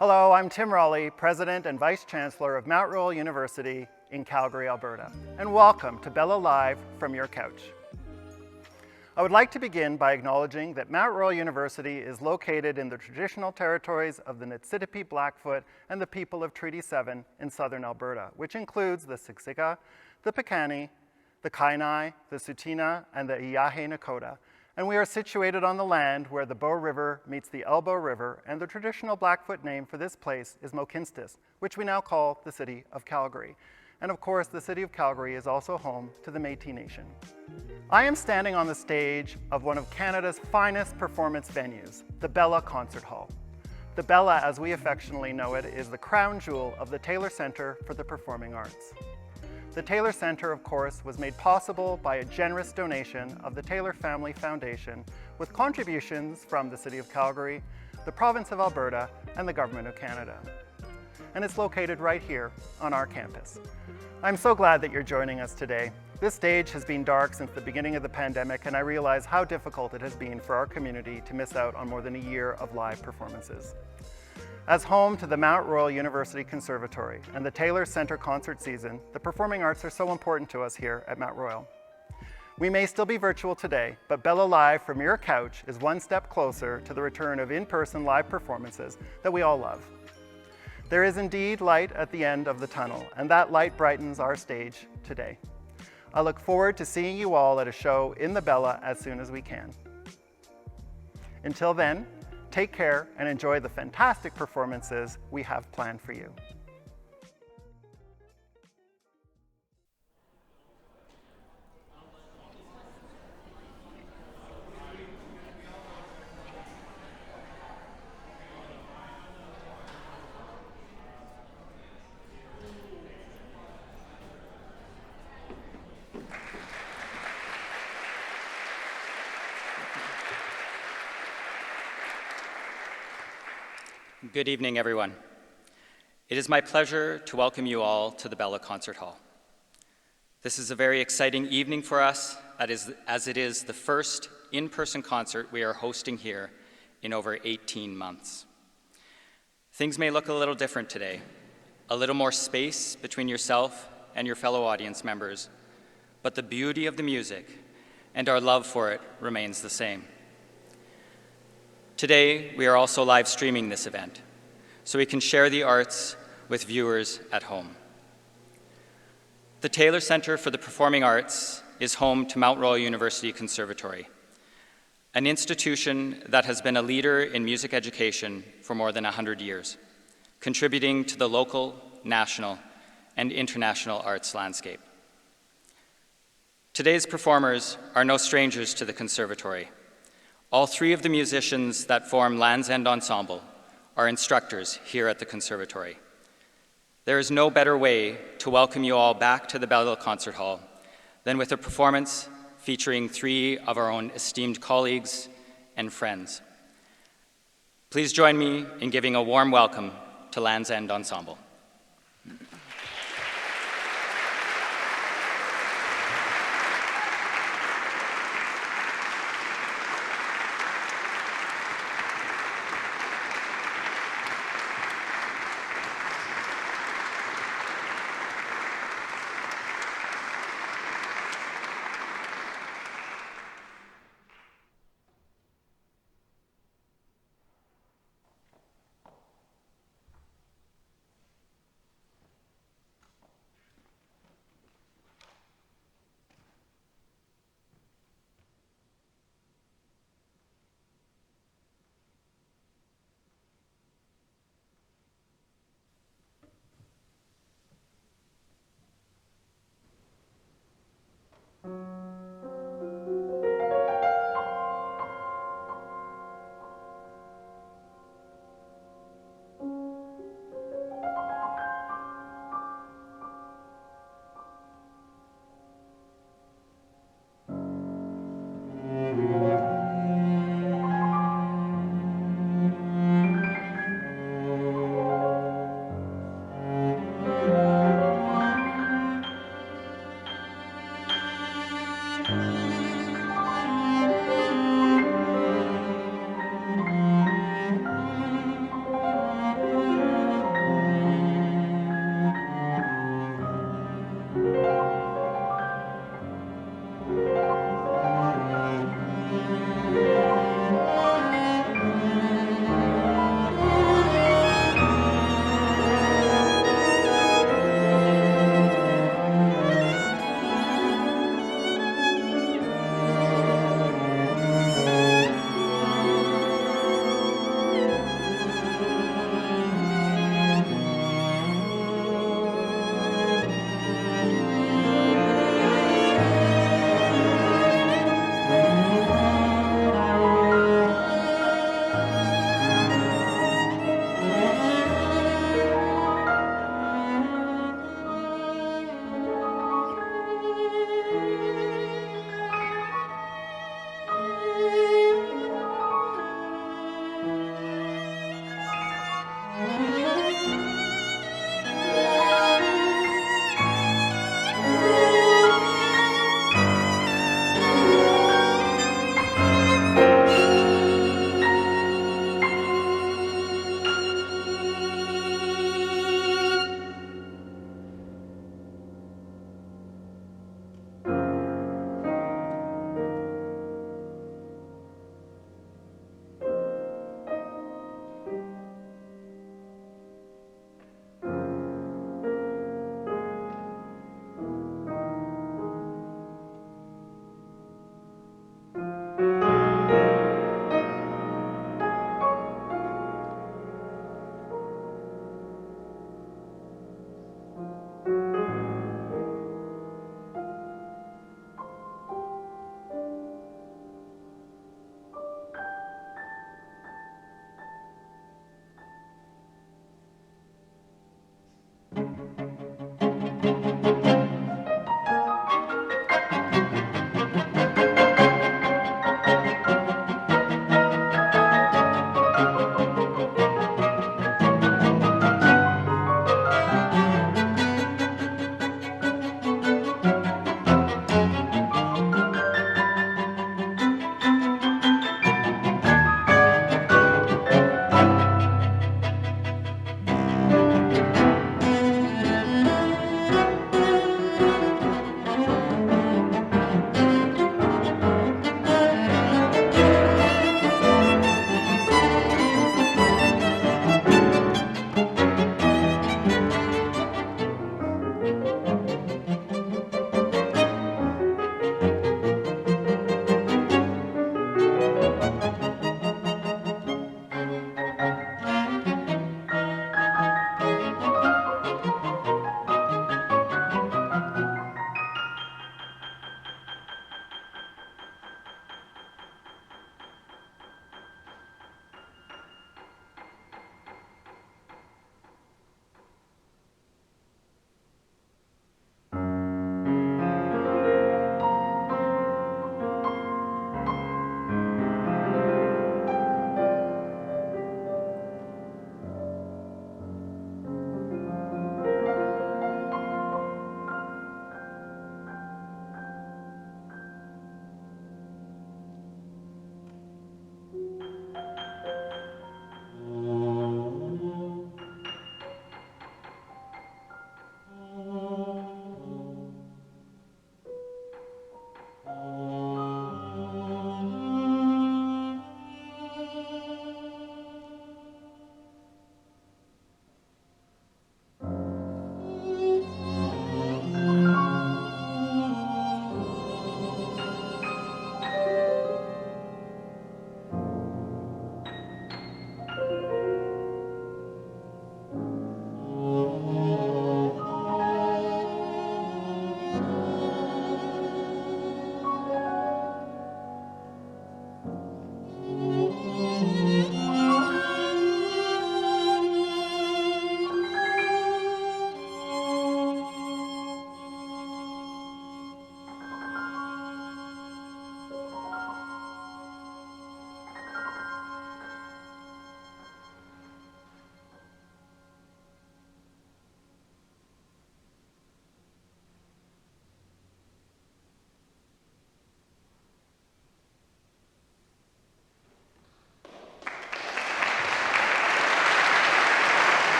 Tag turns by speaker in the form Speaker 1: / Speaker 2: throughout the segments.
Speaker 1: Hello, I'm Tim Raleigh, President and Vice Chancellor of Mount Royal University in Calgary, Alberta, and welcome to Bella Live from your couch. I would like to begin by acknowledging that Mount Royal University is located in the traditional territories of the Niitsitapi Blackfoot and the people of Treaty 7 in southern Alberta, which includes the Siksika, the Piikani, the Kainai, the Tsuut'ina, and the Îyârhe Nakoda. And we are situated on the land where the Bow River meets the Elbow River, and the traditional Blackfoot name for this place is Mohkinstsis, which we now call the City of Calgary. And of course, the City of Calgary is also home to the Métis Nation. I am standing on the stage of one of Canada's finest performance venues, the Bella Concert Hall. The Bella, as we affectionately know it, is the crown jewel of the Taylor Centre for the Performing Arts. The Taylor Centre, of course, was made possible by a generous donation of the Taylor Family Foundation with contributions from the City of Calgary, the Province of Alberta, and the Government of Canada. And it's located right here on our campus. I'm so glad that you're joining us today. This stage has been dark since the beginning of the pandemic, and I realize how difficult it has been for our community to miss out on more than a year of live performances. As home to the Mount Royal University Conservatory and the Taylor Centre concert season, the performing arts are so important to us here at Mount Royal. We may still be virtual today, but Bella Live from your couch is one step closer to the return of in-person live performances that we all love. There is indeed light at the end of the tunnel, and that light brightens our stage today. I look forward to seeing you all at a show in the Bella as soon as we can. Until then, take care and enjoy the fantastic performances we have planned for you.
Speaker 2: Good evening, everyone. It is my pleasure to welcome you all to the Bella Concert Hall. This is a very exciting evening for us, as it is the first in-person concert we are hosting here in over 18 months. Things may look a little different today, a little more space between yourself and your fellow audience members, but the beauty of the music and our love for it remains the same. Today, we are also live streaming this event, so we can share the arts with viewers at home. The Taylor Centre for the Performing Arts is home to Mount Royal University Conservatory, an institution that has been a leader in music education for more than 100 years, contributing to the local, national, and international arts landscape. Today's performers are no strangers to the conservatory. All three of the musicians that form End Ensemble are instructors here at the conservatory. There is no better way to welcome you all back to the Bella Concert Hall than with a performance featuring three of our own esteemed colleagues and friends. Please join me in giving a warm welcome to Land's End Ensemble.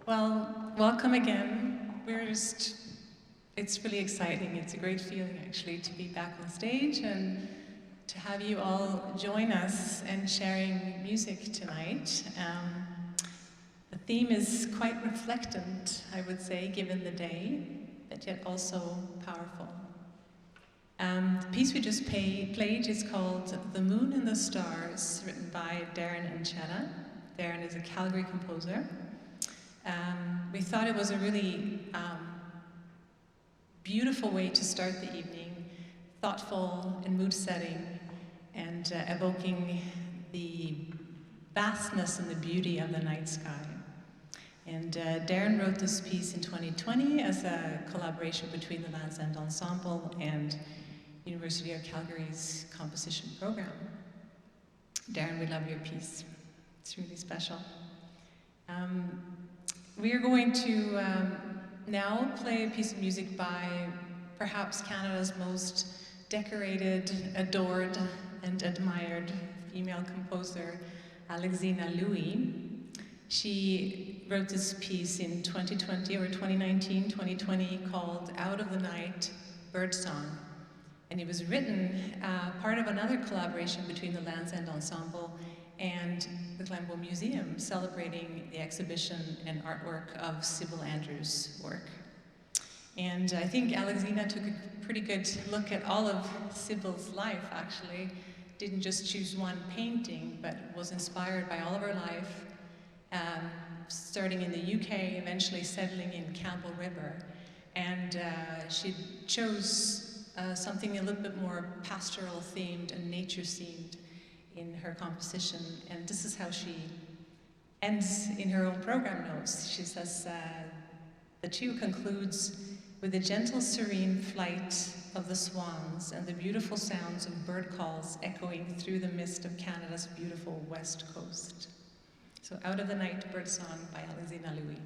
Speaker 3: Well, welcome again. It's really exciting. It's a great feeling actually to be back on stage and to have you all join us and sharing music tonight. The theme is quite reflectant, I would say, given the day, but yet also powerful. The piece we just played is called The Moon and the Stars, written by Darren and Chetta. Darren is a Calgary composer. We thought it was a really beautiful way to start the evening, thoughtful and mood-setting, and evoking the vastness and the beauty of the night sky. And Darren wrote this piece in 2020 as a collaboration between the End Ensemble and University of Calgary's composition program. Darren, we love your piece. It's really special. We are going to now play a piece of music by perhaps Canada's most decorated, adored, and admired female composer, Alexina Louis. She wrote this piece in 2020 or 2020 called Out of the Night, Birdsong. And it was written part of another collaboration between the Land's End Ensemble and the Glenbow Museum, celebrating the exhibition and artwork of Sybil Andrews' work. And I think Alexina took a pretty good look at all of Sybil's life, actually. Didn't just choose one painting, but was inspired by all of her life, starting in the UK, eventually settling in Campbell River. And she chose something a little bit more pastoral themed and nature themed in her composition, and this is how she ends in her own program notes. She says, the tune concludes with the gentle serene flight of the swans and the beautiful sounds of bird calls echoing through the mist of Canada's beautiful west coast. So Out of the Night, Birdsong by Alexina Louis.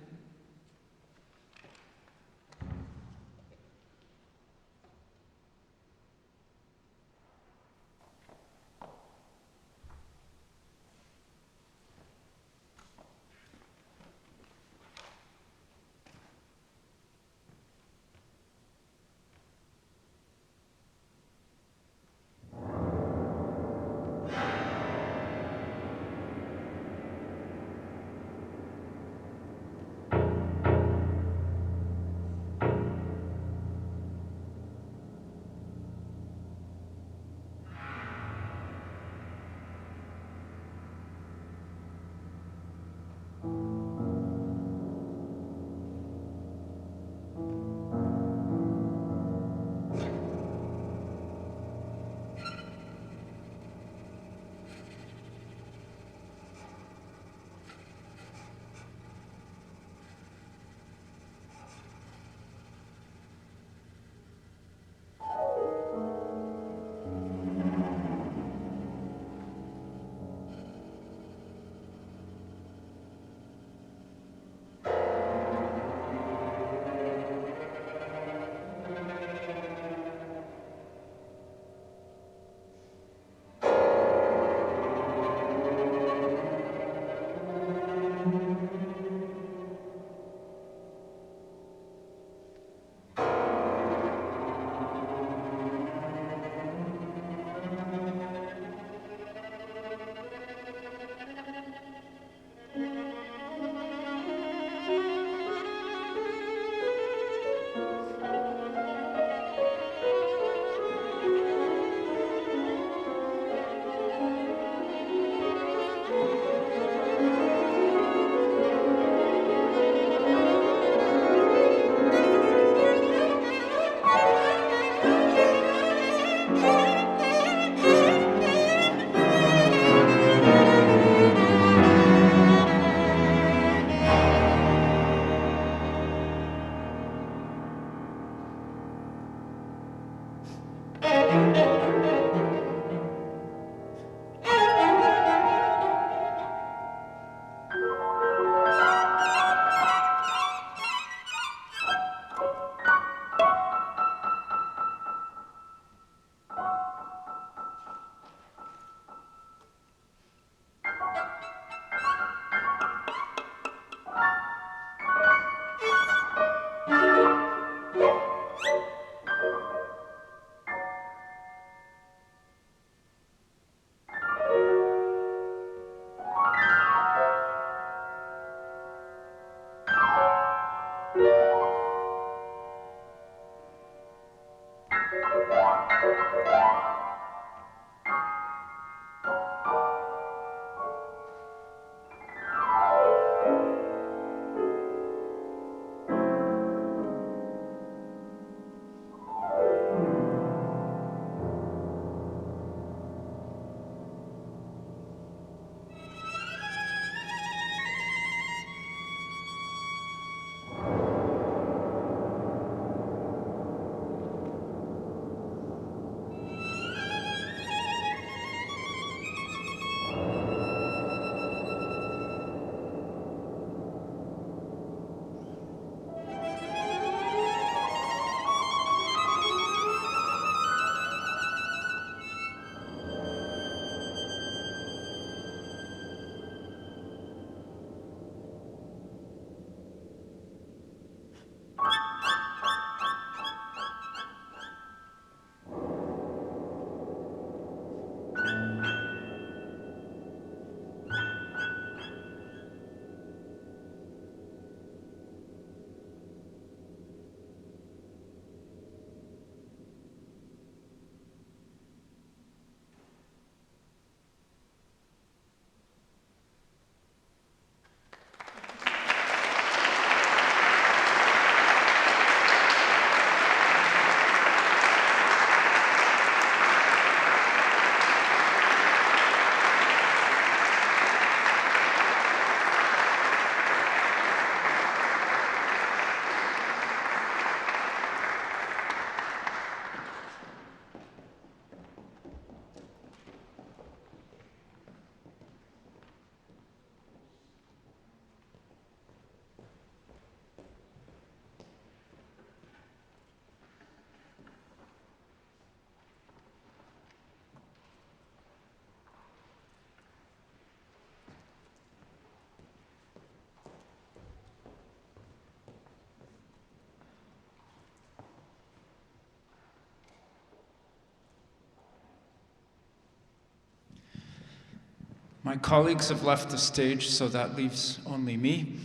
Speaker 4: My colleagues have left the stage, so that leaves only me.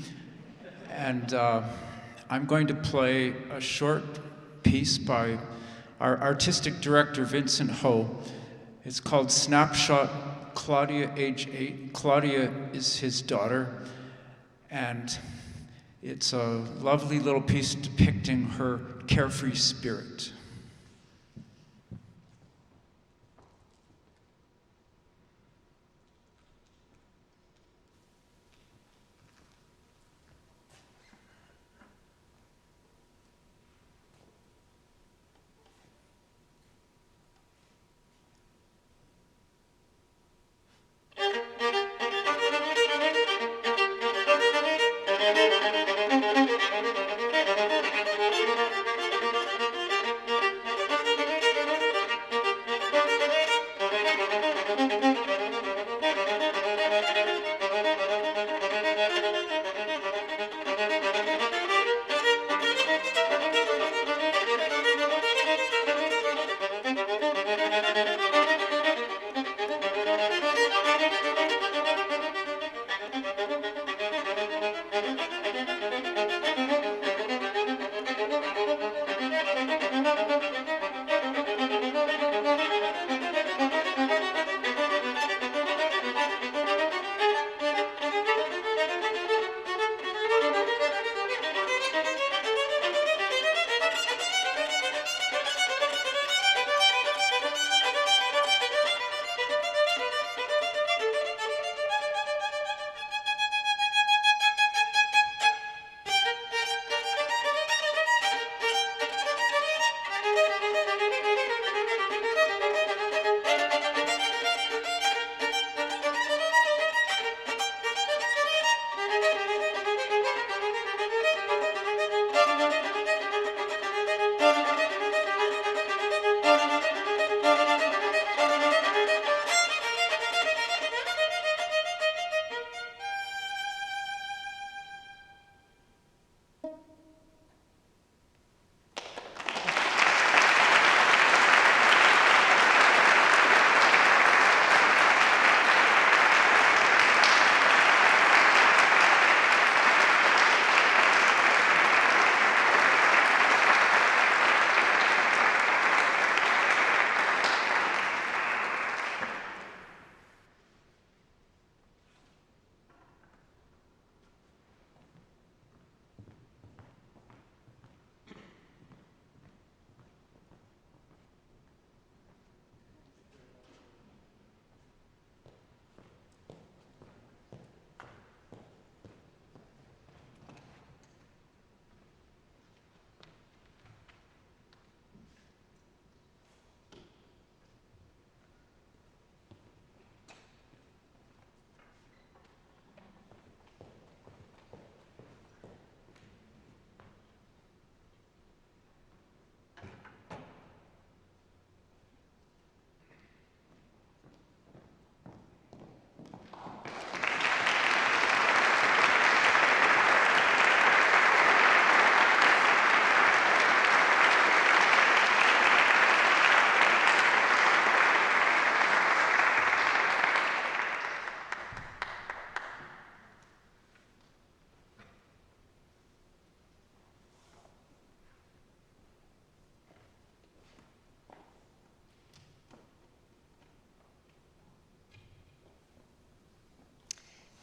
Speaker 4: And I'm going to play a short piece by our artistic director, Vincent Ho. It's called Snapshot, Claudia, age 8. Claudia is his daughter, and it's a lovely little piece depicting her carefree spirit.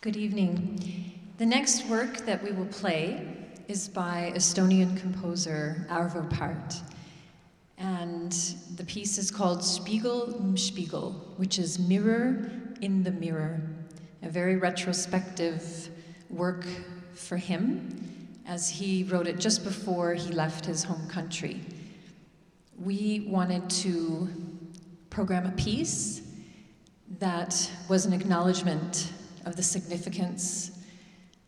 Speaker 5: Good evening. The next work that we will play is by Estonian composer Arvo Pärt. And the piece is called Spiegel im Spiegel, which is Mirror in the Mirror, a very retrospective work for him, as he wrote it just before he left his home country. We wanted to program a piece that was an acknowledgement of the significance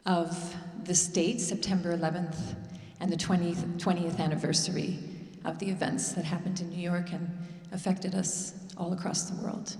Speaker 5: of this date, September 11th, and the 20th anniversary of the events that happened in New York and affected us all across the world.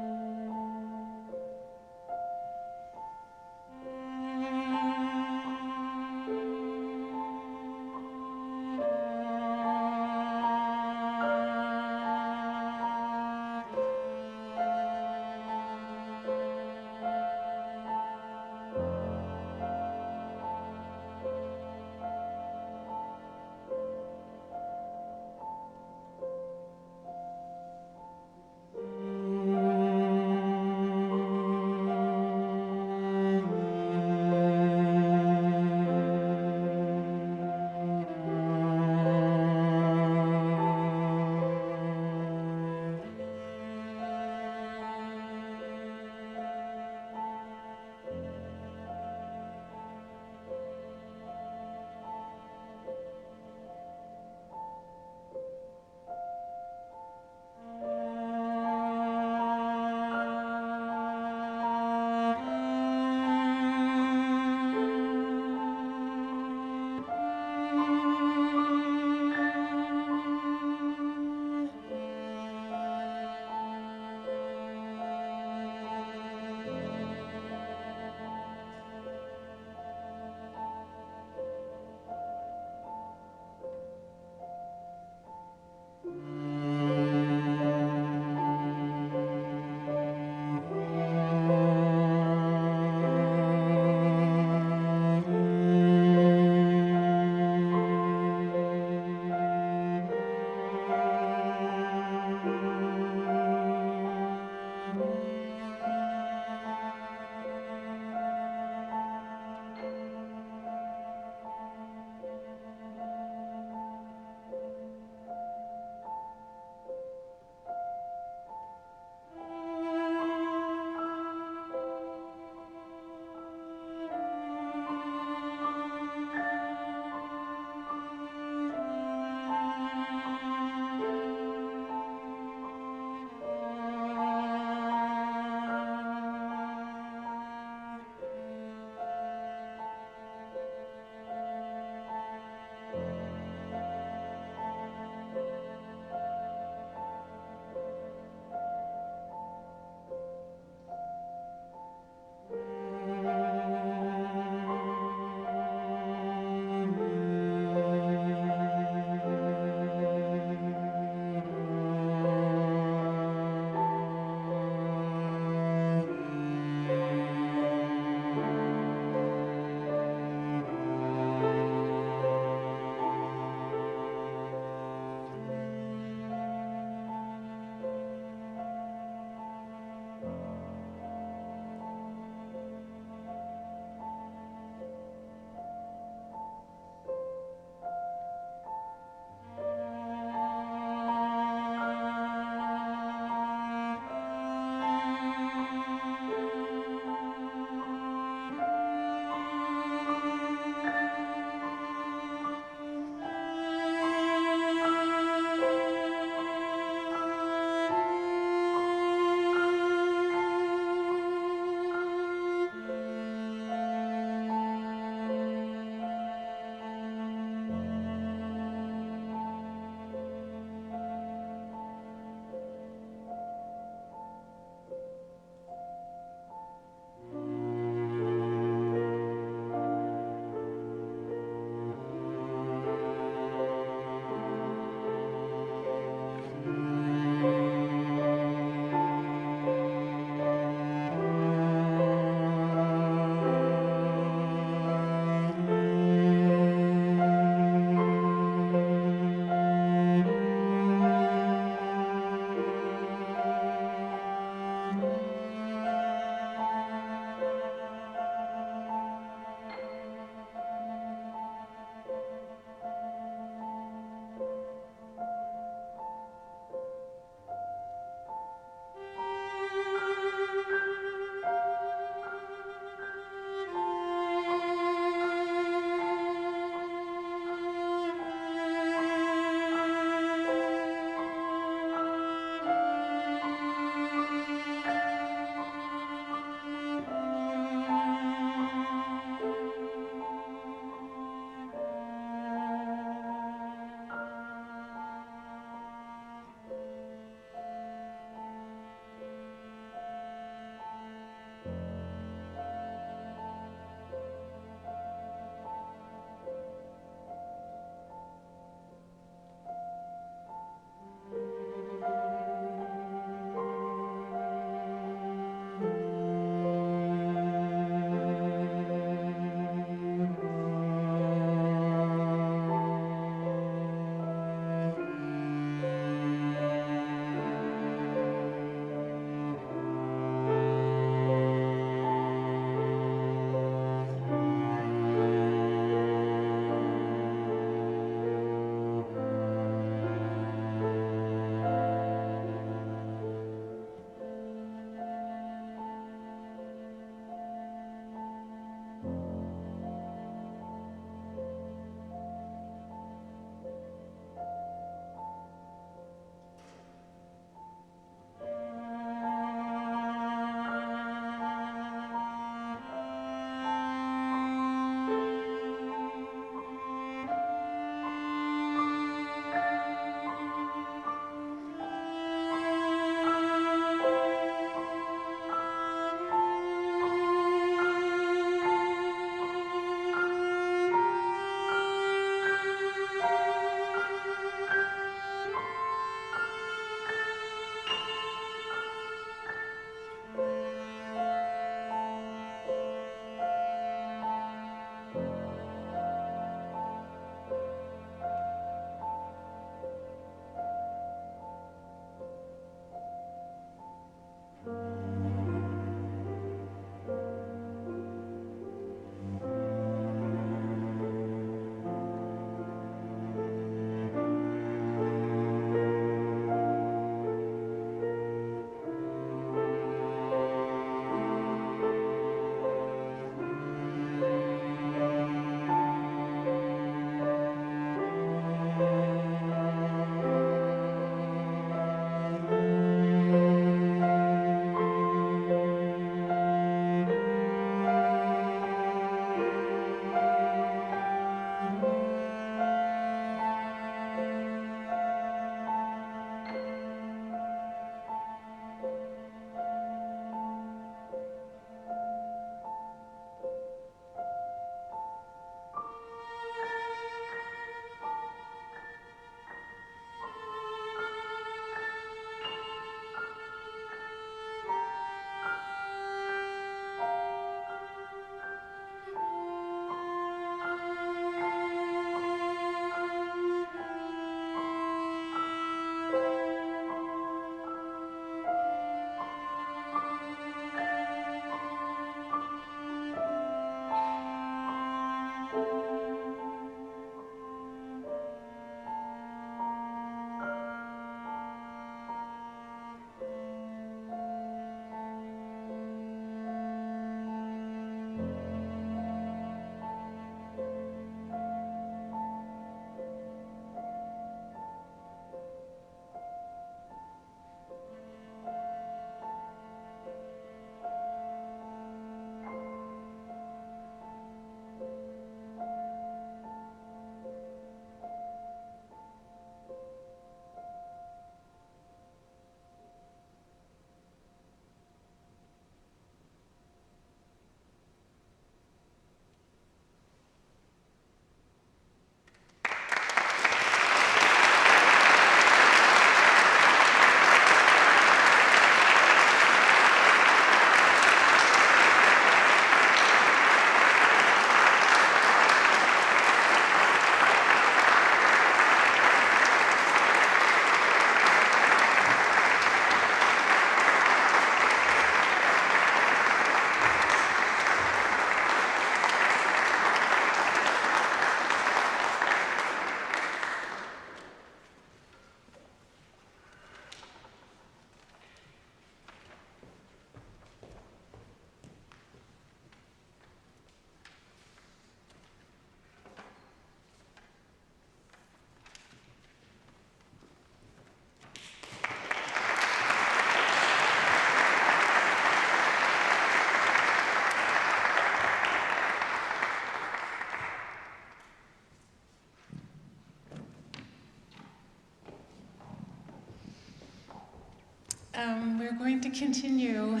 Speaker 3: we're going to continue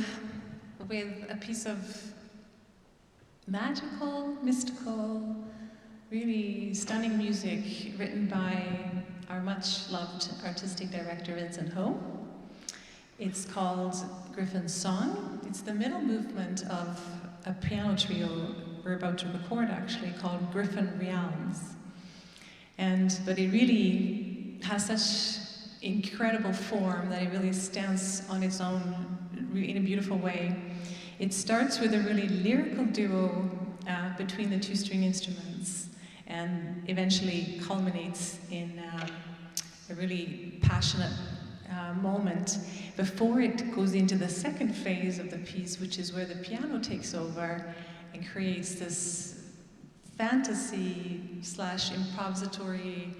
Speaker 3: with a piece of magical, mystical, really stunning music written by our much loved artistic director Vincent Ho. It's called Griffin's Song. It's the middle movement of a piano trio we're about to record actually called Griffin Realms. But it really has such incredible form that it really stands on its own in a beautiful way. It starts with a really lyrical duo between the two string instruments and eventually culminates in a really passionate moment before it goes into the second phase of the piece, which is where the piano takes over and creates this fantasy/improvisatory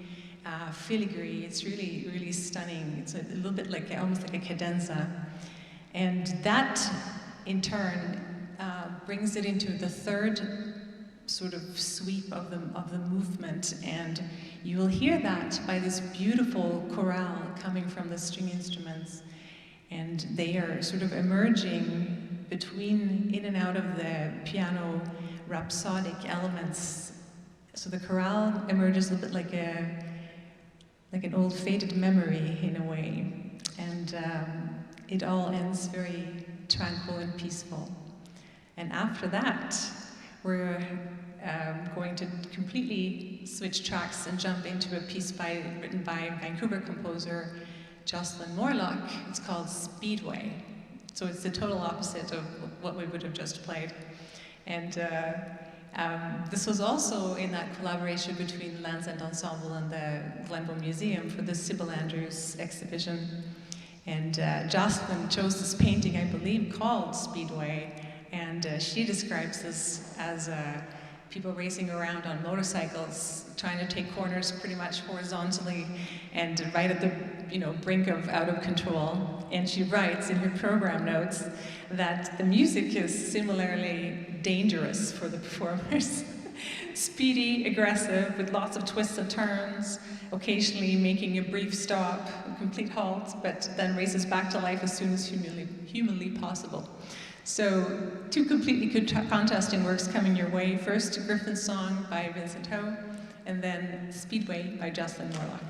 Speaker 3: filigree. It's really, really stunning. It's a little bit like almost like a cadenza. And that, in turn, brings it into the third sort of sweep of the movement. And you will hear that by this beautiful chorale coming from the string instruments. And they are sort of emerging in and out of the piano rhapsodic elements. So the chorale emerges a little bit like an old faded memory in a way. And it all ends very tranquil and peaceful. And after that, we're going to completely switch tracks and jump into a piece written by Vancouver composer Jocelyn Morlock. It's called Speedway. So it's the total opposite of what we would have just played. And this was also in that collaboration between End Ensemble and the Glenbow Museum for the Sybil Andrews exhibition. And Jocelyn chose this painting, I believe, called Speedway, and she describes this as people racing around on motorcycles, trying to take corners pretty much horizontally and right at the brink of out of control. And she writes in her program notes that the music is similarly dangerous for the performers. Speedy, aggressive, with lots of twists and turns, occasionally making a brief stop, a complete halt, but then races back to life as soon as humanly possible. So, two completely contrasting works coming your way. First, Griffin's Song by Vincent Ho, and then Speedway by Jocelyn Morlock.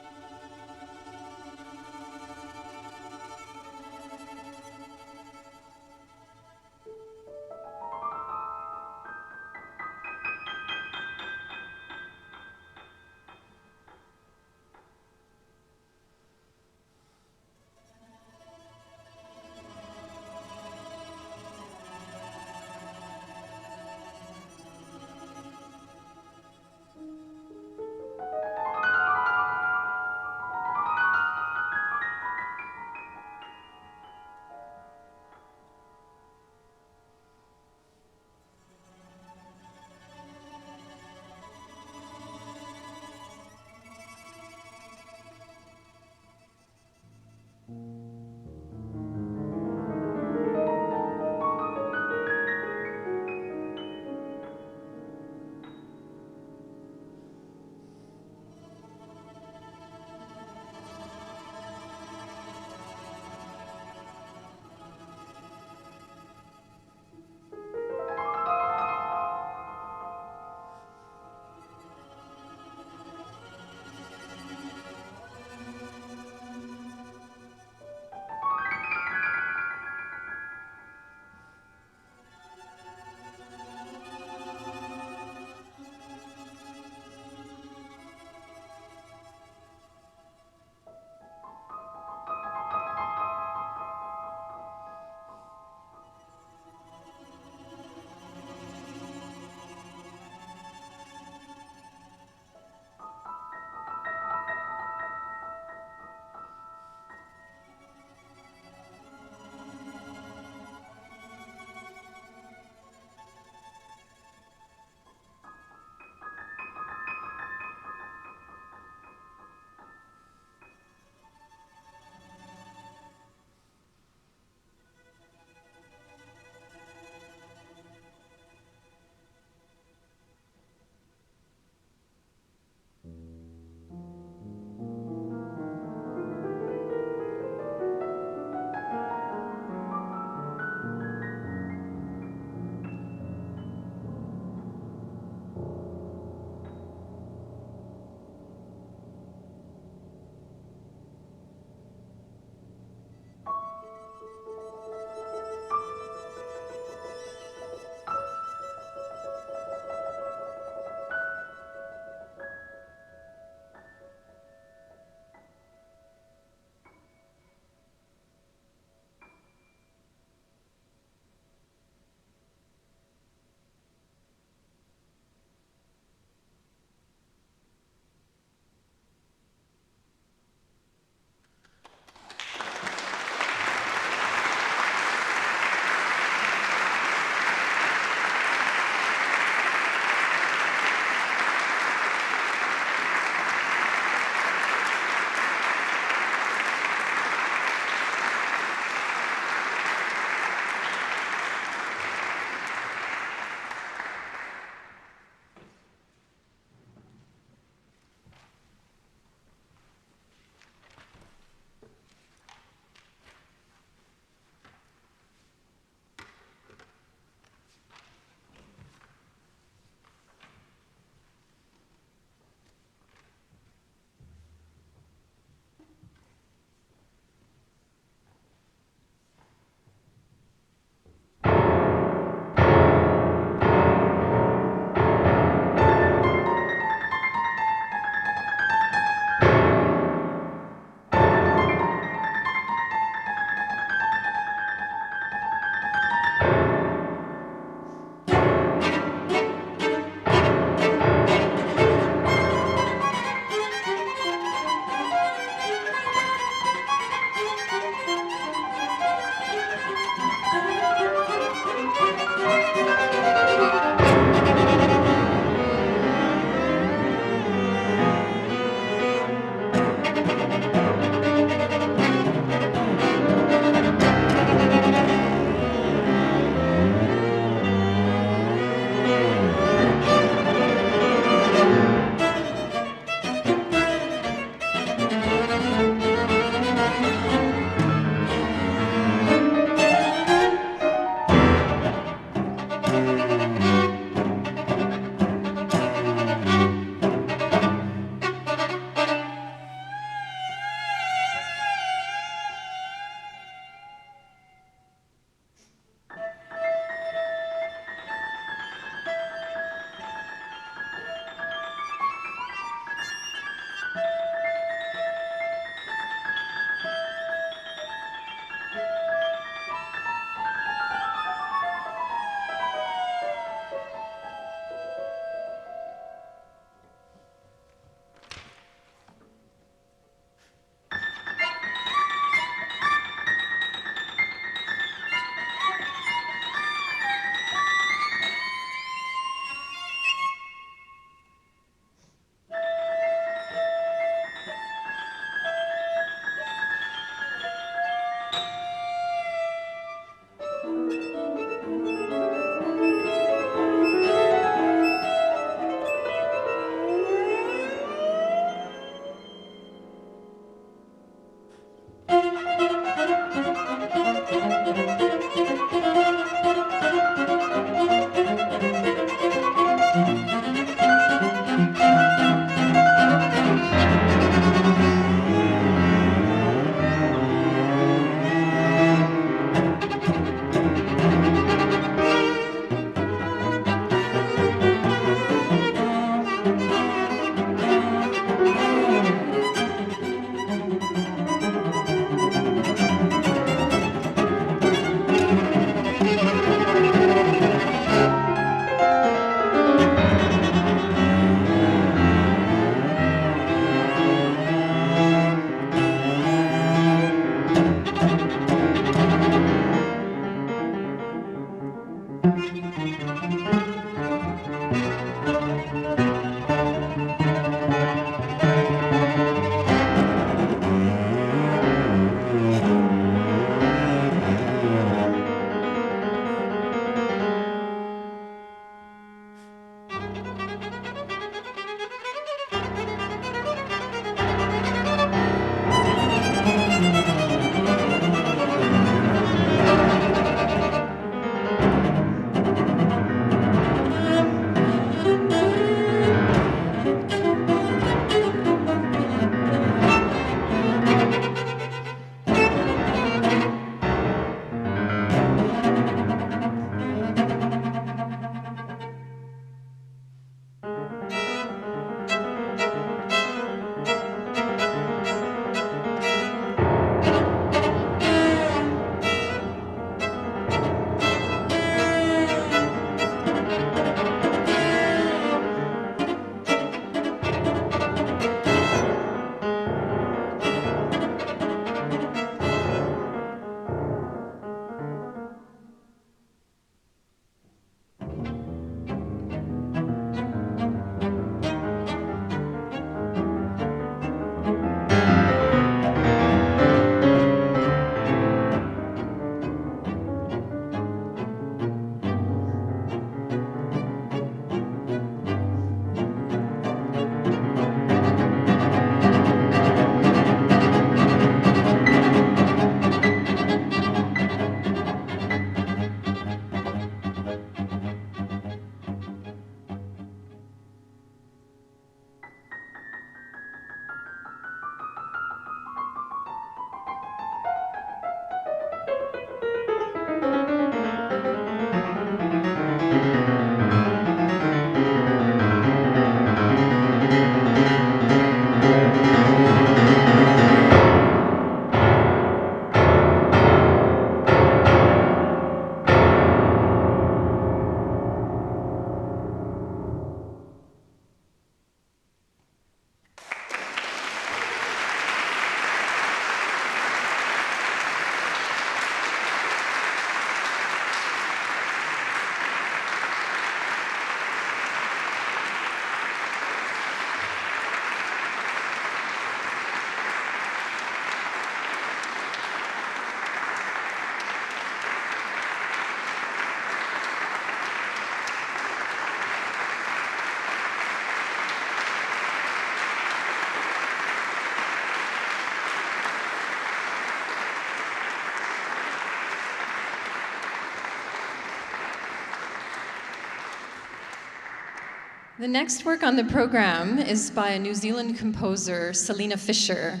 Speaker 5: The next work on the program is by a New Zealand composer, Selina Fisher.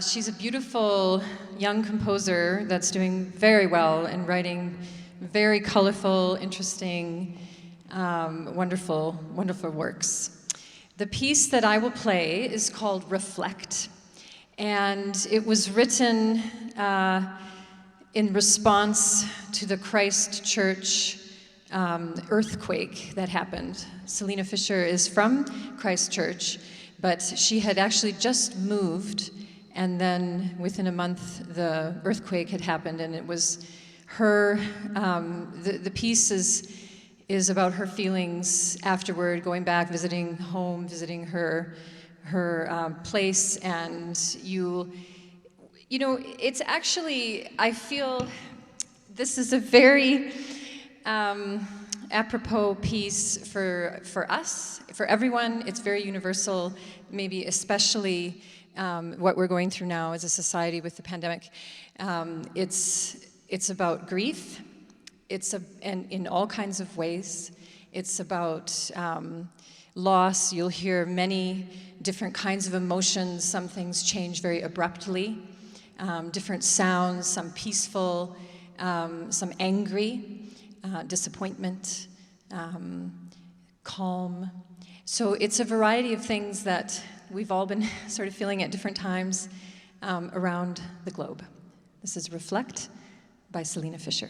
Speaker 5: She's a beautiful young composer that's doing very well and writing very colorful, interesting, wonderful, wonderful works. The piece that I will play is called Reflect, and it was written in response to the Christ Church earthquake that happened. Selina Fisher is from Christchurch, but she had actually just moved, and then within a month the earthquake had happened, and it was her, the piece is about her feelings afterward, going back, visiting home, visiting her place, and you know, it's actually, I feel this is a very apropos piece for us, for everyone. It's very universal, maybe especially what we're going through now as a society with the pandemic. It's about grief. And in all kinds of ways. It's about loss. You'll hear many different kinds of emotions. Some things change very abruptly. Different sounds, some peaceful, some angry, disappointment, calm. So it's a variety of things that we've all been sort of feeling at different times around the globe. This is Reflect by Selina Fisher.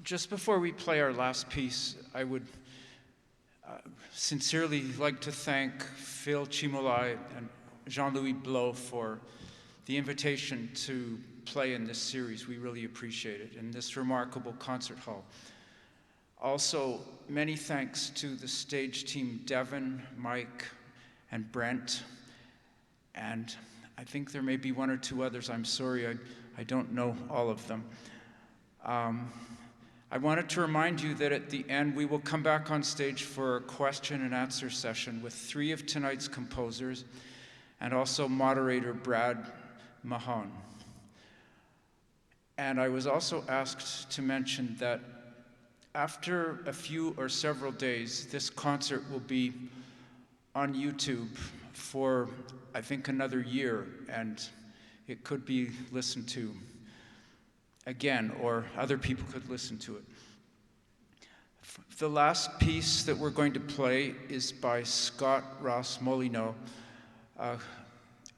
Speaker 4: Just before we play our last piece, I would sincerely like to thank Phil Chimolai and Jean-Louis Blot for the invitation to play in this series. We really appreciate it, in this remarkable concert hall. Also, many thanks to the stage team, Devin, Mike, and Brent. And I think there may be one or two others. I'm sorry, I don't know all of them. I wanted to remind you that at the end, we will come back on stage for a question and answer session with 3 of tonight's composers and also moderator Brad Mahon. And I was also asked to mention that after a few or several days, this concert will be on YouTube for, I think, another year, and it could be listened to again, or other people could listen to it. The last piece that we're going to play is by Scott Ross Molyneux, a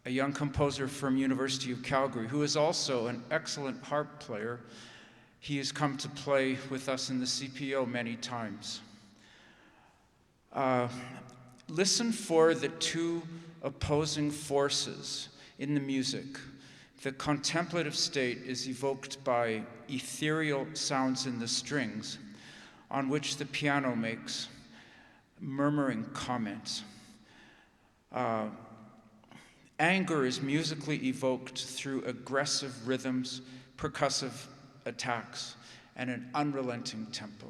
Speaker 4: young composer from University of Calgary, who is also an excellent harp player. He has come to play with us in the CPO many times. Listen for the 2 opposing forces in the music. The contemplative state is evoked by ethereal sounds in the strings, on which the piano makes murmuring comments. Anger is musically evoked through aggressive rhythms, percussive attacks, and an unrelenting tempo.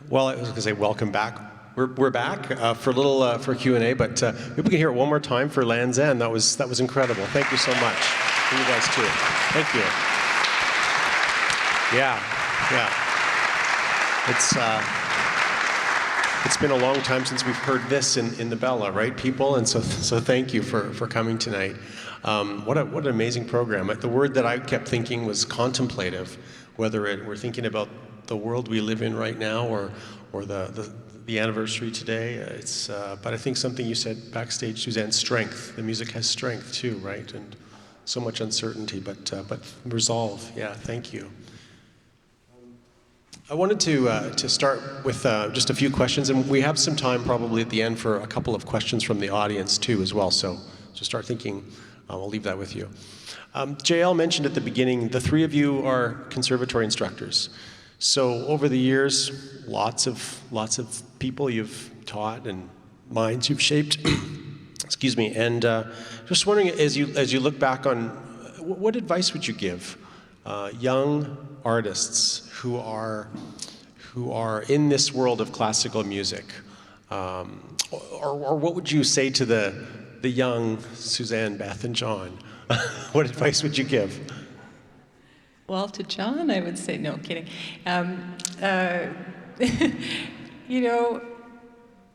Speaker 6: Well, I was going to say welcome back. We're back for a little for Q&A, but maybe we can hear it one more time for Land's End. That was incredible. Thank you so much. For you guys too. Thank you. Yeah. It's been a long time since we've heard this in the Bella, right, people? And so thank you for coming tonight. What an amazing program. The word that I kept thinking was contemplative, whether we're thinking about the world we live in right now or the anniversary today. But I think something you said backstage, Suzanne, strength. The music has strength too, right? And so much uncertainty, but resolve. Yeah, thank you. I wanted to start with just a few questions, and we have some time probably at the end for a couple of questions from the audience too as well. So start thinking. I'll leave that with you. JL mentioned at the beginning, the three of you are conservatory instructors. So over the years, lots of people you've taught and minds you've shaped. Excuse me. And just wondering, as you look back on, what advice would you give young artists who are in this world of classical music, or what would you say to the young Suzanne, Beth, and John? What advice would you give?
Speaker 3: Well, to John, I would say, no, kidding. You know,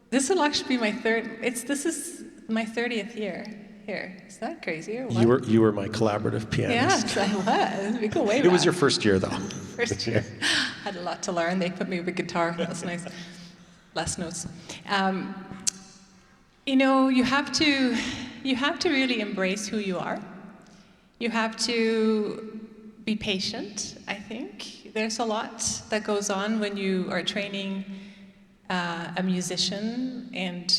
Speaker 3: this will actually be my this is my 30th year here. Is that crazy or what?
Speaker 6: You were my collaborative pianist.
Speaker 3: Yes, I was. We go way back.
Speaker 6: It was your first year, though.
Speaker 3: First year. Had a lot to learn. They put me with a guitar. That was nice. Less notes. You know, you have to really embrace who you are. You have to be patient, I think. There's a lot that goes on when you are training a musician, and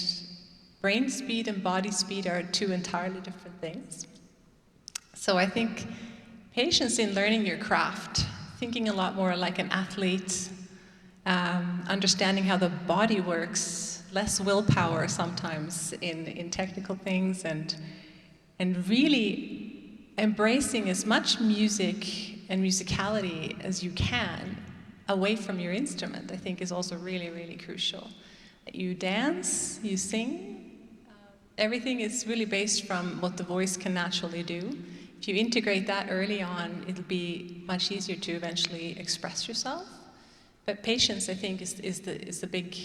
Speaker 3: brain speed and body speed are two entirely different things. So I think patience in learning your craft, thinking a lot more like an athlete, understanding how the body works, less willpower sometimes in technical things, and really embracing as much music and musicality as you can away from your instrument, I think is also really, really crucial. You dance, you sing, everything is really based from what the voice can naturally do. If you integrate that early on, it'll be much easier to eventually express yourself. But patience, I think, is the big.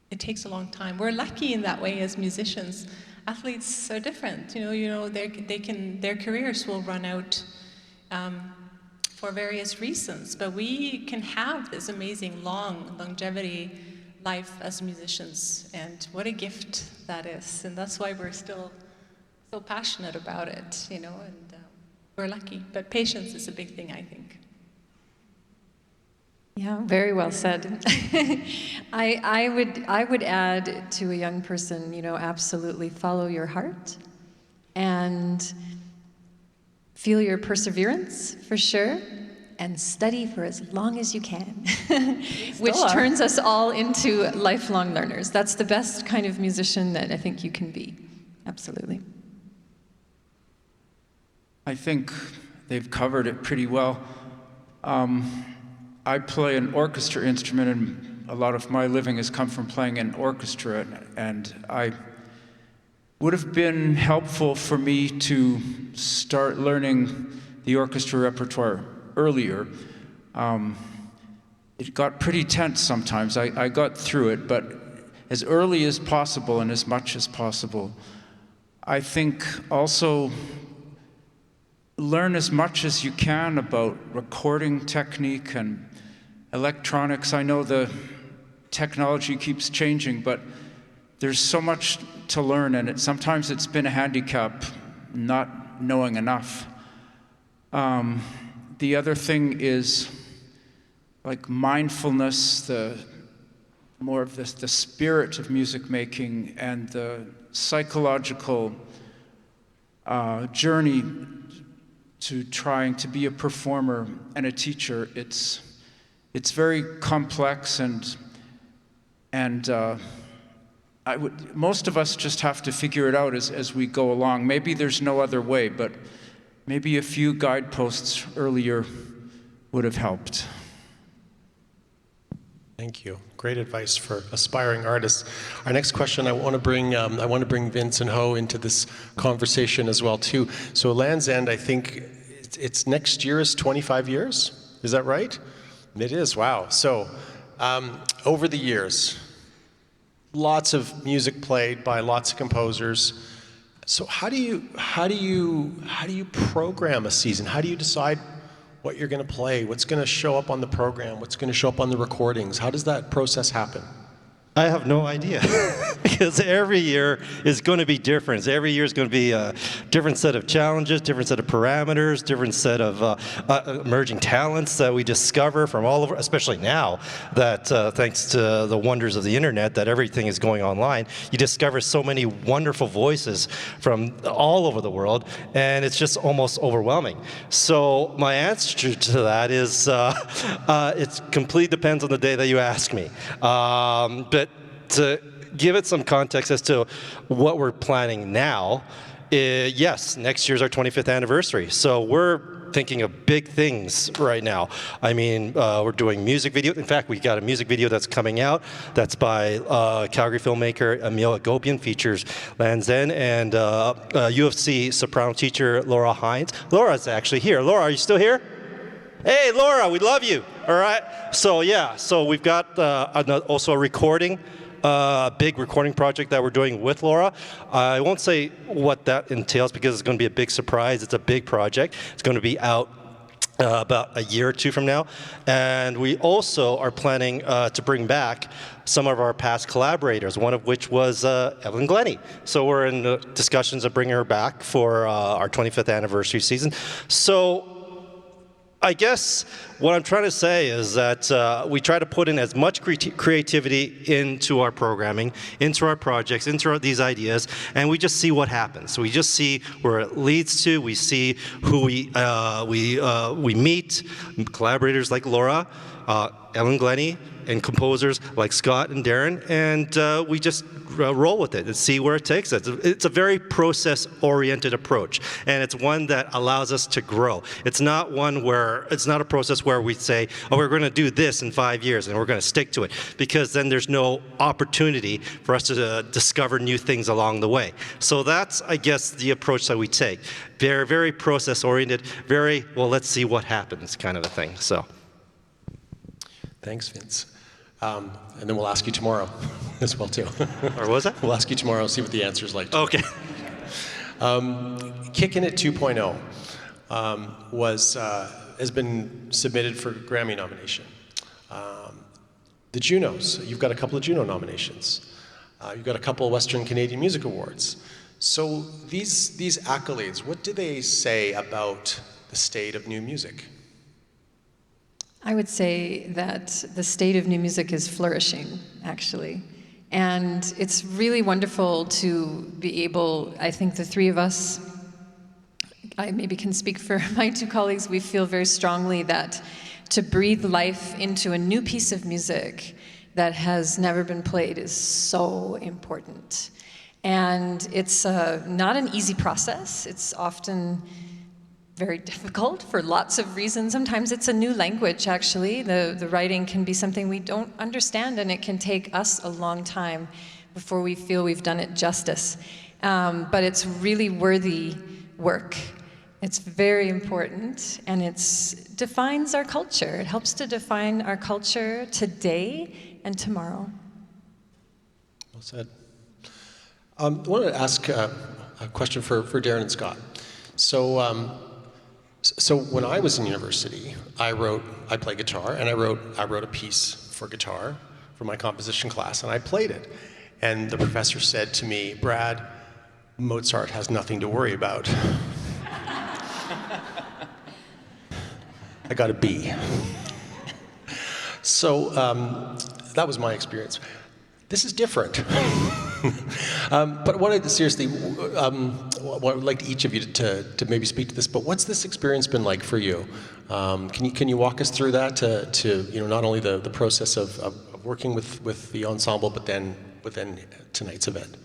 Speaker 3: It takes a long time. We're lucky in that way as musicians. Athletes are different. You know, their careers will run out for various reasons. But we can have this amazing longevity life as musicians, and what a gift that is. And that's why we're still so passionate about it. You know, and we're lucky. But patience is a big thing, I think.
Speaker 5: Yeah, very well said. I would add to a young person, you know, absolutely follow your heart and feel your perseverance for sure, and study for as long as you can, which turns us all into lifelong learners. That's the best kind of musician that I think you can be. Absolutely.
Speaker 4: I think they've covered it pretty well. I play an orchestra instrument, and a lot of my living has come from playing in orchestra, and I would have been helpful for me to start learning the orchestra repertoire earlier. It got pretty tense sometimes. I got through it, but as early as possible and as much as possible. I think also learn as much as you can about recording technique and electronics. I know the technology keeps changing, but there's so much to learn, and sometimes it's been a handicap not knowing enough. The other thing is like mindfulness, the spirit of music making, and the psychological journey to trying to be a performer and a teacher. It's very complex, and most of us just have to figure it out as we go along. Maybe there's no other way, but maybe a few guideposts earlier would have helped.
Speaker 6: Thank you. Great advice for aspiring artists. Our next question, I want to bring Vince and Ho into this conversation as well too. So Land's End, I think it's next year is 25 years. Is that right? It is. Wow. So over the years, lots of music played by lots of composers. So how do you program a season? How do you decide what you're going to play, what's going to show up on the program, what's going to show up on the recordings? How does that process happen?
Speaker 7: I have no idea because every year is going to be different. Every year is going to be a different set of challenges, different set of parameters, different set of emerging talents that we discover from all over, especially now that thanks to the wonders of the internet that everything is going online, you discover so many wonderful voices from all over the world, and it's just almost overwhelming. So my answer to that is it completely depends on the day that you ask me. But to give it some context as to what we're planning now, yes, next year's our 25th anniversary. So we're thinking of big things right now. I mean, we're doing music video. In fact, we got a music video that's coming out that's by Calgary filmmaker Emil Agopian, features Land's End, and UFC soprano teacher Laura Hines. Laura's actually here. Laura, are you still here? Hey, Laura, we love you. All right. So yeah, so we've got also a recording, big recording project that we're doing with Laura. I won't say what that entails because it's going to be a big surprise. It's a big project. It's going to be out about a year or two from now. And we also are planning to bring back some of our past collaborators, one of which was Evelyn Glennie. So we're in discussions of bringing her back for our 25th anniversary season. So I guess what I'm trying to say is that we try to put in as much creativity into our programming, into our projects, into these ideas, and we just see what happens. We just see where it leads to. We see who we meet, collaborators like Laura, Ellen Glennie, and composers like Scott and Darren, and we just roll with it and see where it takes us. It's a very process-oriented approach, and it's one that allows us to grow. It's not a process where we say, oh, we're going to do this in 5 years and we're going to stick to it, because then there's no opportunity for us to discover new things along the way. So that's, I guess, the approach that we take. Very, very process-oriented, very, well, let's see what happens kind of a thing. So.
Speaker 6: Thanks, Vince. And then we'll ask you tomorrow as well, too.
Speaker 7: Or was that?
Speaker 6: We'll ask you tomorrow, see what the answer's like.
Speaker 7: Okay.
Speaker 6: Kickin' It 2.0 has been submitted for Grammy nomination. The Junos, you've got a couple of Juno nominations. You've got a couple of Western Canadian Music Awards. So these accolades, what do they say about the state of new music?
Speaker 5: I would say that the state of new music is flourishing, actually. And it's really wonderful to be able, I think the three of us, I maybe can speak for my two colleagues, we feel very strongly that to breathe life into a new piece of music that has never been played is so important. And it's not an easy process. It's often very difficult for lots of reasons. Sometimes it's a new language, actually. The writing can be something we don't understand, and it can take us a long time before we feel we've done it justice. But it's really worthy work. It's very important, and it defines our culture. It helps to define our culture today and tomorrow.
Speaker 6: Well said. I wanted to ask a question for Darren and Scott. So when I was in university, I play guitar, and I wrote a piece for guitar for my composition class, and I played it. And the professor said to me, Brad, Mozart has nothing to worry about. I got a B. So that was my experience. This is different. But seriously, I'd like each of you to maybe speak to this, but what's this experience been like for you? Can you walk us through that to not only the process of working with the ensemble, but then within tonight's event?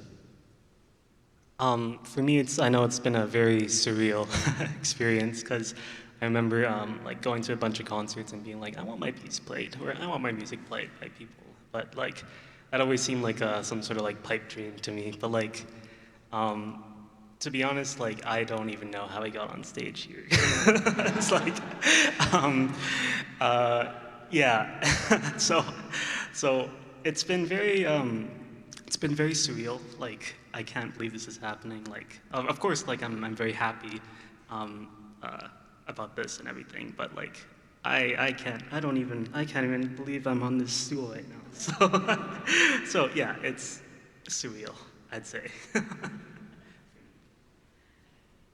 Speaker 8: For me, I know it's been a very surreal experience, because I remember like going to a bunch of concerts and being like, I want my piece played, or I want my music played by people. But like, that always seemed like some sort of like pipe dream to me. But like, to be honest, like I don't even know how I got on stage here. It's like, yeah. so it's been very surreal. Like I can't believe this is happening. Like of course, like I'm very happy about this and everything. But like I can't even believe I'm on this stool right now. So yeah, it's surreal, I'd say.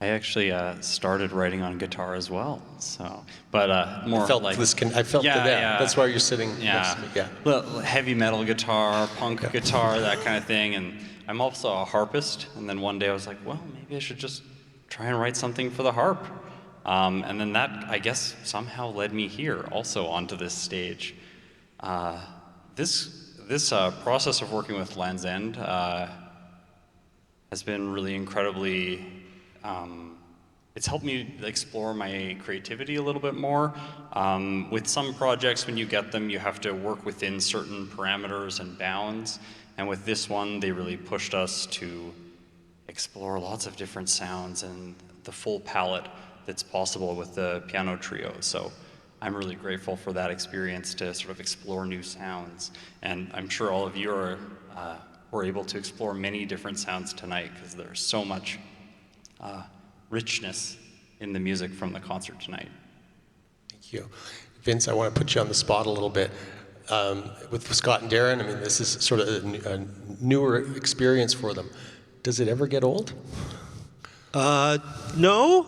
Speaker 9: I actually started writing on guitar as well, so, but more
Speaker 6: I felt
Speaker 9: like
Speaker 6: I felt
Speaker 9: yeah,
Speaker 6: that.
Speaker 9: yeah.
Speaker 6: That's why you're sitting next
Speaker 9: Yeah,
Speaker 6: to me. Yeah.
Speaker 9: well, heavy metal guitar, punk guitar, that kind of thing, and I'm also a harpist. And then one day I was like, well, maybe I should just try and write something for the harp. And then that, I guess, somehow led me here, also onto this stage. This process of working with Land's End has been really incredibly, it's helped me explore my creativity a little bit more. With some projects, when you get them, you have to work within certain parameters and bounds. And with this one, they really pushed us to explore lots of different sounds and the full palette that's possible with the piano trio. So I'm really grateful for that experience to sort of explore new sounds. And I'm sure all of you were able to explore many different sounds tonight because there's so much richness in the music from the concert tonight.
Speaker 6: Thank you. Vince, I want to put you on the spot a little bit. With Scott and Darren, I mean, this is sort of a newer experience for them. Does it ever get old?
Speaker 7: No,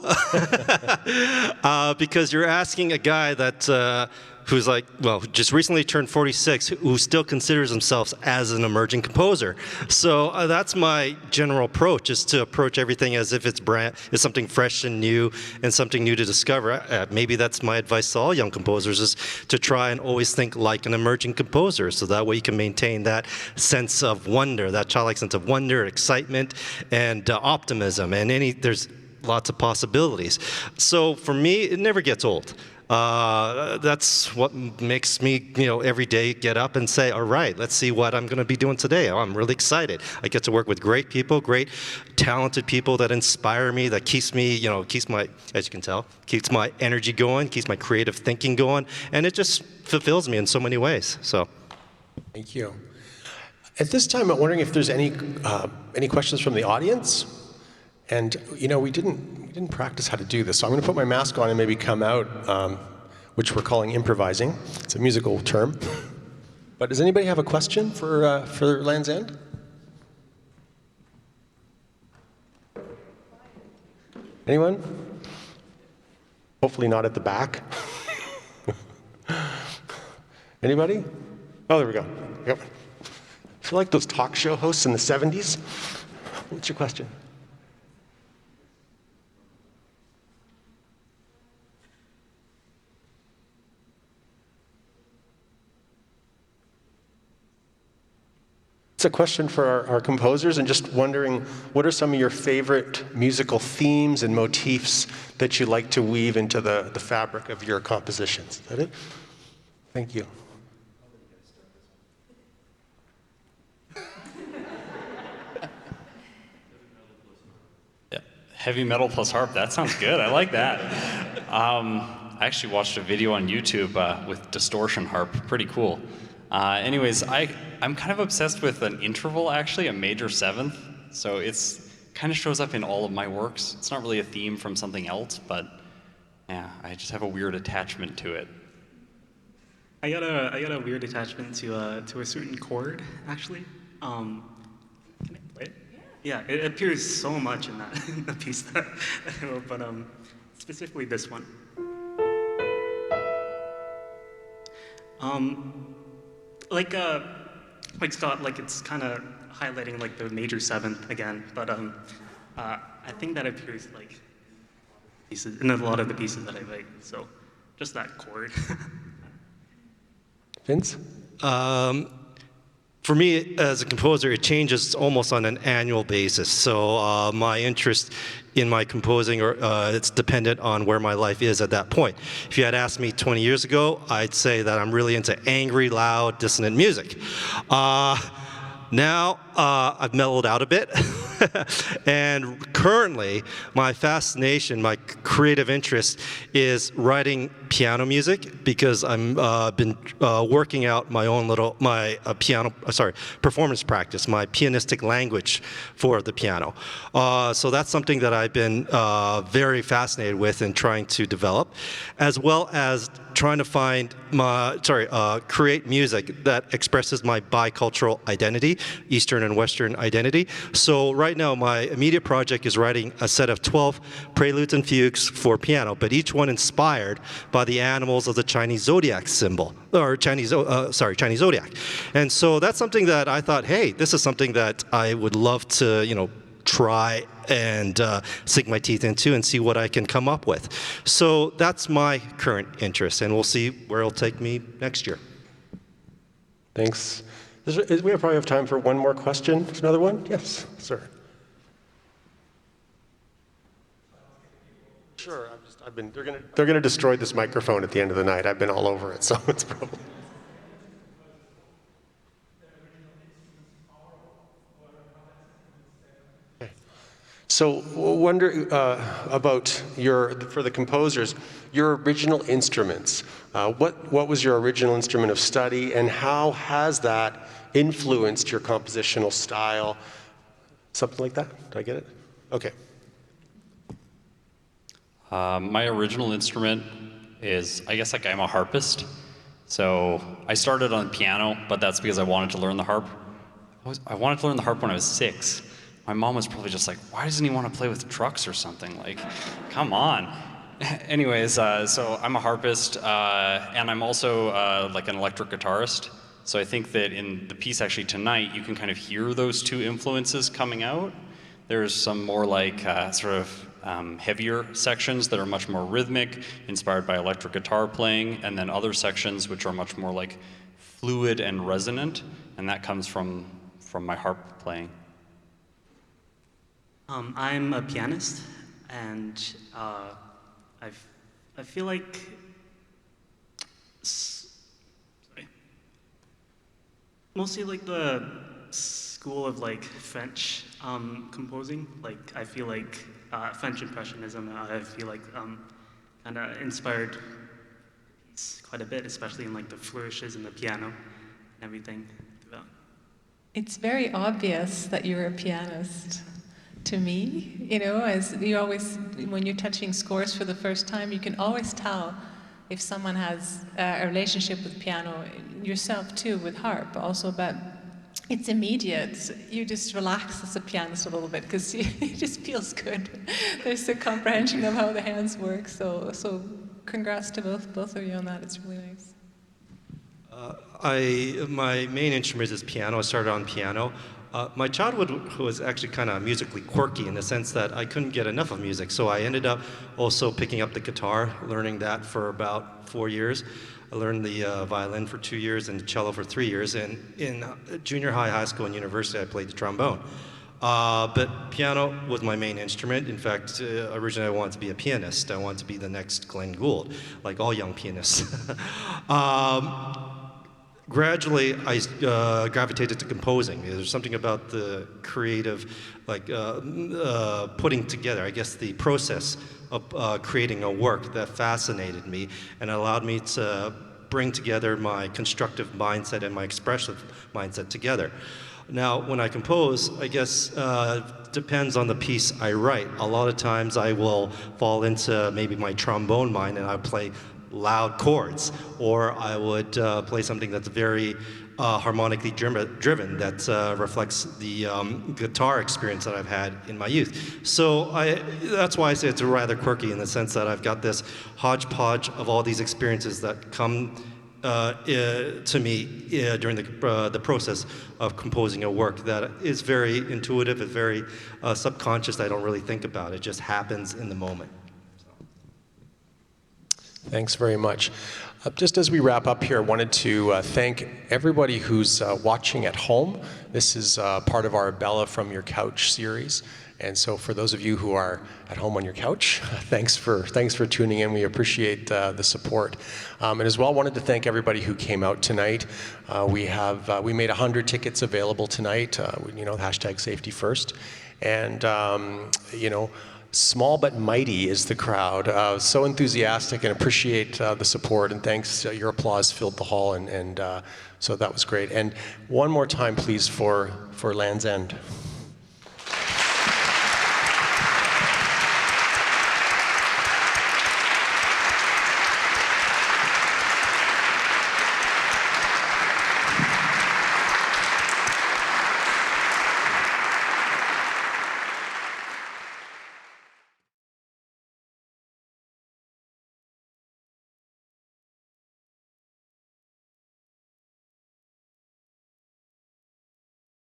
Speaker 7: because you're asking a guy that who's like, well, just recently turned 46, who still considers himself as an emerging composer. So that's my general approach, is to approach everything as if it's something fresh and new and something new to discover. Maybe that's my advice to all young composers, is to try and always think like an emerging composer, so that way you can maintain that sense of wonder, that childlike sense of wonder, excitement, and optimism, and there's lots of possibilities. So for me, it never gets old. That's what makes me, every day get up and say, all right, let's see what I'm going to be doing today. I'm really excited. I get to work with great people, great talented people that inspire me, that keeps me, keeps my, as you can tell, keeps my energy going, keeps my creative thinking going, and it just fulfills me in so many ways. So,
Speaker 6: thank you. At this time, I'm wondering if there's any questions from the audience. And we didn't practice how to do this, so I'm going to put my mask on and maybe come out, which we're calling improvising. It's a musical term. But does anybody have a question for Land's End? Anyone? Hopefully not at the back. Anybody? Oh, there we go. Yep. I feel like those talk show hosts in the 70s. What's your question? It's a question for our composers, and just wondering, what are some of your favorite musical themes and motifs that you like to weave into the fabric of your compositions? Is that it? Thank you.
Speaker 9: Yeah. Heavy metal plus harp, that sounds good. I like that. I actually watched a video on YouTube with distortion harp. Pretty cool. Anyways, I'm kind of obsessed with an interval, actually, a major seventh. So it's kind of shows up in all of my works. It's not really a theme from something else, but yeah, I just have a weird attachment to it.
Speaker 8: I got a weird attachment to a certain chord, actually. Can I play it? Yeah, it appears so much in the piece that I wrote, but specifically this one. Like Scott, like it's kind of highlighting like the major seventh again, but I think that appears like pieces in a lot of the pieces that I write. So just that chord.
Speaker 6: Vince?
Speaker 7: for me, as a composer, it changes almost on an annual basis. So my interest in my composing, it's dependent on where my life is at that point. If you had asked me 20 years ago, I'd say that I'm really into angry, loud, dissonant music. Now, I've mellowed out a bit, and currently, my fascination, my creative interest is writing piano music, because I'm been working out my own little, performance practice, my pianistic language for the piano. So that's something that I've been very fascinated with and trying to develop, as well as trying to find create music that expresses my bicultural identity, Eastern and Western identity. So right now, my immediate project is writing a set of 12 preludes and fugues for piano, but each one inspired by the animals of the Chinese zodiac symbol, or Chinese zodiac. And so that's something that I thought, hey, this is something that I would love to, try and sink my teeth into and see what I can come up with. So that's my current interest, and we'll see where it'll take me next year.
Speaker 6: Thanks. We probably have time for one more question. There's another one? Yes, sir. Sure. They're gonna destroy this microphone at the end of the night. I've been all over it, so it's probably. So wonder about for the composers, your original instruments. What was your original instrument of study, and how has that influenced your compositional style? Something like that? Did I get it? Okay.
Speaker 9: My original instrument is, I guess, I'm a harpist. So I started on piano, but that's because I wanted to learn the harp. I wanted to learn the harp when I was 6. My mom was probably just like, why doesn't he want to play with trucks or something? Like, come on. Anyways, so I'm a harpist, and I'm also like an electric guitarist. So I think that in the piece actually tonight, you can kind of hear those two influences coming out. There's some more like heavier sections that are much more rhythmic, inspired by electric guitar playing, and then other sections which are much more like fluid and resonant, and that comes from my harp playing.
Speaker 8: I'm a pianist, and I feel like mostly like the school of like French composing. Like I feel like French Impressionism. I feel like kind of inspired quite a bit, especially in like the flourishes in the piano and everything.
Speaker 3: It's very obvious that you're a pianist. To me, as you always, when you're touching scores for the first time, you can always tell if someone has a relationship with piano, yourself too, with harp also, but it's immediate. You just relax as a pianist a little bit because it just feels good. There's a comprehension of how the hands work, so congrats to both of you on that. It's really nice.
Speaker 7: My main instrument is piano. I started on piano. My childhood was actually kind of musically quirky in the sense that I couldn't get enough of music, so I ended up also picking up the guitar, learning that for about 4 years. I learned the violin for 2 years and the cello for 3 years, and in junior high, high school, and university, I played the trombone. But piano was my main instrument. In fact, originally I wanted to be a pianist. I wanted to be the next Glenn Gould, like all young pianists. Gradually, I gravitated to composing. There's something about the creative, like putting together, I guess the process of creating a work that fascinated me and allowed me to bring together my constructive mindset and my expressive mindset together. Now, when I compose, I guess depends on the piece I write. A lot of times I will fall into maybe my trombone mind and I play loud chords, or I would play something that's very harmonically driven that reflects the guitar experience that I've had in my youth. So that's why I say it's rather quirky in the sense that I've got this hodgepodge of all these experiences that come to me during the process of composing a work that is very intuitive, it's very subconscious. I don't really think about it. It just happens in the moment.
Speaker 6: Thanks very much. Just as we wrap up here, I wanted to thank everybody who's watching at home. This is part of our Bella From Your Couch series. And so for those of you who are at home on your couch, thanks for tuning in. We appreciate the support. And as well, wanted to thank everybody who came out tonight. We made 100 tickets available tonight, hashtag safety first. And, small but mighty is the crowd. So enthusiastic, and appreciate the support, and thanks. Your applause filled the hall, and so that was great. And one more time, please, for Land's End.